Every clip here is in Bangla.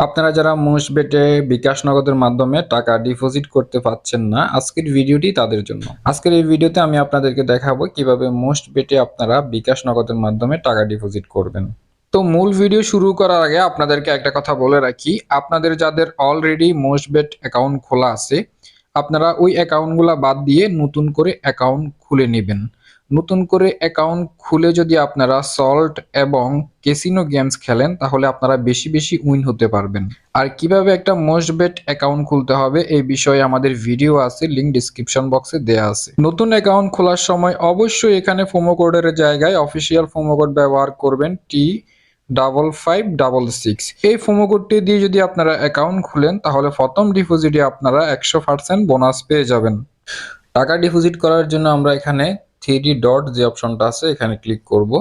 আপনারা যারা মোশবেটে বিকাশ নগদের মাধ্যমে টাকা ডিপোজিট করতে পারছেন না, আজকের ভিডিওটি তাদের জন্য। আজকের এই ভিডিওতে আমি আপনাদেরকে দেখাবো কিভাবে মোশবেটে আপনারা বিকাশ নগদের মাধ্যমে টাকা ডিপোজিট করবেন। তো মূল ভিডিও শুরু করার আগে আপনাদেরকে একটা কথা বলে রাখি, আপনাদের যাদের অলরেডি মোশবেট অ্যাকাউন্ট খোলা আছে, আপনারা ওই অ্যাকাউন্টগুলো বাদ দিয়ে নতুন করে অ্যাকাউন্ট খুলে নেবেন। নতুন করে অ্যাকাউন্ট খুলে যদি আপনারা সল্ট এবং ক্যাসিনো গেমস খেলেন, তাহলে আপনারা বেশি বেশি উইন হতে পারবেন। আর কিভাবে একটা মোশবেট অ্যাকাউন্ট খুলতে হবে এই বিষয়ে আমাদের ভিডিও আছে, লিংক ডিসক্রিপশন বক্সে দেয়া আছে। নতুন অ্যাকাউন্ট খোলার সময় অবশ্যই এখানে প্রোমো কোডের জায়গায় অফিসিয়াল প্রোমো কোড ব্যবহার করবেন, T5566। এই প্রোমো কোডটি দিয়ে যদি আপনারা অ্যাকাউন্ট খুলেন, তাহলে প্রথম ডিপোজিটে আপনারা 100% বোনাস পেয়ে যাবেন। টাকা ডিপোজিট করার জন্য আমরা এখানে 3D ডট যে অপশনটা আছে এখানে ক্লিক করব।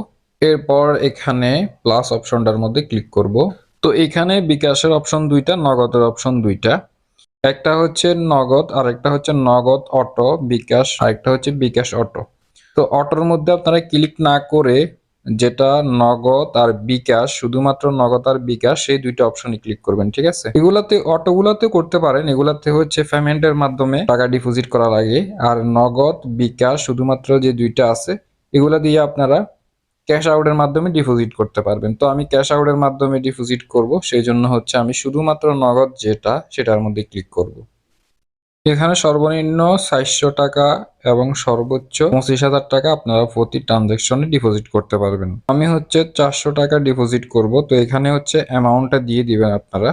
এরপর এখানে প্লাস অপশনটার মধ্যে ক্লিক করব। তো এখানে বিকাশের অপশন দুইটা, নগদের অপশন দুইটা। একটা হচ্ছে নগদ আর একটা হচ্ছে নগদ অটো বিকাশ, আরেকটা হচ্ছে বিকাশ অটো। তো অটোর মধ্যে আপনারা ক্লিক না করে যেটা নগদ আর বিকাশ, শুধুমাত্র নগদ আর বিকাশ, সেই দুইটা অপশনে ক্লিক করবেন, ঠিক আছে? এগুলাতে অটোগুলাতে করতে পারেন, এগুলাতে হচ্ছে পেমেন্টের মাধ্যমে টাকা ডিপোজিট করা লাগে। আর নগদ বিকাশ শুধুমাত্র যে দুইটা আছে, এগুলা দিয়ে আপনারা ক্যাশ আউটের মাধ্যমে ডিপোজিট করতে পারবেন। তো আমি ক্যাশ আউটের মাধ্যমে ডিপোজিট করব, সেই জন্য হচ্ছে আমি শুধুমাত্র নগদ যেটা সেটার মধ্যে ক্লিক করব। এখানে সর্বনিম্ন 400 টাকা এবং সর্বোচ্চ 25,000 টাকা আপনারা প্রতি ট্রানজাকশনে ডিপোজিট করতে পারবেন। আমি হচ্ছে 400 টাকা ডিপোজিট করব। তো এখানে হচ্ছে অ্যামাউন্টটা দিয়ে দিবেন আপনারা।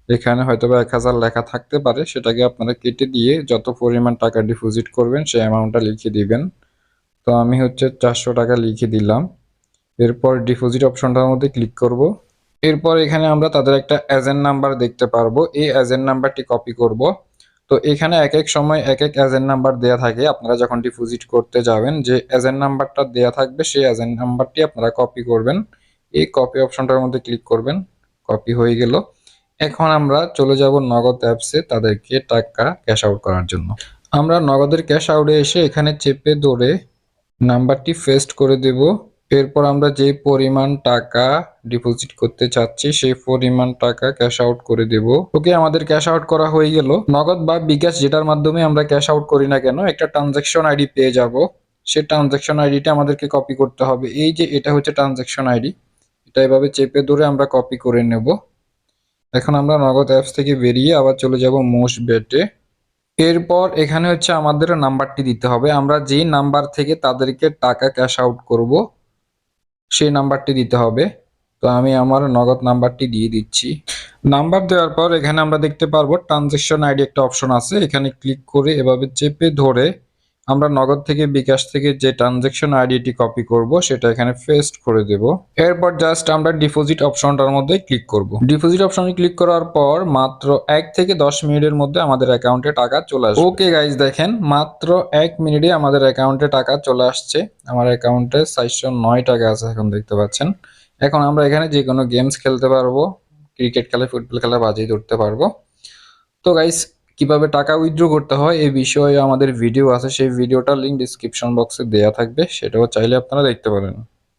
এখানে হয়তোবা 1000 লেখা থাকতে পারে, সেটাকে আপনারা কেটে দিয়ে যত পরিমাণ টাকা ডিপোজিট করবেন সেই অ্যামাউন্টটা লিখে দিবেন। তো আমি হচ্ছে 400 টাকা লিখে দিলাম। এরপর ডিপোজিট অপশনটার মধ্যে ক্লিক করব। এরপর এখানে আমরা তাদের একটা এজেন্ট নাম্বার দেখতে পারবো, এই এজেন্ট নাম্বারটি কপি করব। তো এখানে এক এক সময় এক এক এজেন্ট নাম্বার দেয়া থাকে। আপনারা যখন ডিপোজিট করতে যাবেন, যে এজেন্ট নাম্বারটা দেয়া থাকবে সেই এজেন্ট নাম্বারটি আপনারা কপি করবেন। এই কপি অপশনটার মধ্যে ক্লিক করবেন। কপি হয়ে গেল। এখন আমরা চলে যাব নগদ অ্যাপসে তাদেরকে টাকা ক্যাশ আউট করার জন্য। আমরা নগদের ক্যাশ আউটে এসে এখানে চেপে ধরে নাম্বারটি পেস্ট করে দেব। এরপর আমরা যে পরিমাণ টাকা ডিপোজিট করতে চাচ্ছি সেই পরিমাণ টাকা ক্যাশ আউট করে দেব। ওকে, আমাদের ক্যাশ আউট করা হয়ে গেল। নগদ বা বিকাশ যেটার মাধ্যমে আমরা ক্যাশ আউট করি না কেন, একটা ট্রানজাকশন আইডি পেয়ে যাব। সেই ট্রানজাকশন আইডিটা আমাদেরকে কপি করতে হবে। এই যে এটা হচ্ছে ট্রানজাকশন আইডি, এটা এভাবে চেপে ধরে আমরা কপি করে নেব। এখন আমরা নগদ অ্যাপস থেকে বেরিয়ে আবার চলে যাব মোশবেটে। এরপর এখানে হচ্ছে আমাদের নাম্বারটি দিতে হবে। আমরা যেই নাম্বার থেকে তাদেরকে টাকা ক্যাশ আউট করব সেই নাম্বারটি দিতে হবে। তো আমি আমার নগদ নাম্বারটি দিয়ে দিচ্ছি। নাম্বার দেওয়ার পর এখানে আমরা দেখতে পারবো ট্রানজাকশন আইডি একটা অপশন আছে, এখানে ক্লিক করে এভাবে চেপে ধরে আমরা নগদ থেকে বিকাশ থেকে যে ট্রানজাকশন আইডিটি কপি করব সেটা এখানে পেস্ট করে দেব। এরপর জাস্ট আমরা ডিপোজিট অপশনটার মধ্যে ক্লিক করব। ডিপোজিট অপশনে ক্লিক করার পর মাত্র 1 থেকে 10 মিনিটের মধ্যে আমাদের অ্যাকাউন্টে টাকা চলে আসবে। ওকে গাইজ, দেখেন মাত্র 1 মিনিটে আমাদের অ্যাকাউন্টে টাকা চলে আসছে। আমার অ্যাকাউন্টে 409 টাকা আছে, এখন দেখতে পাচ্ছেন। এখন আমরা এখানে যে কোনো গেমস খেলতে পারবো, ক্রিকেট খেলা, ফুটবল খেলা বাজি ধরতে পারবো। তো গাইস, কিভাবে টাকা উইথড্র করতে হয় এই বিষয়ে আমাদের ভিডিও আছে, সেই ভিডিওটার লিংক ডিসক্রিপশন বক্সে দেয়া থাকবে, সেটাও চাইলে আপনারা দেখতে পারেন।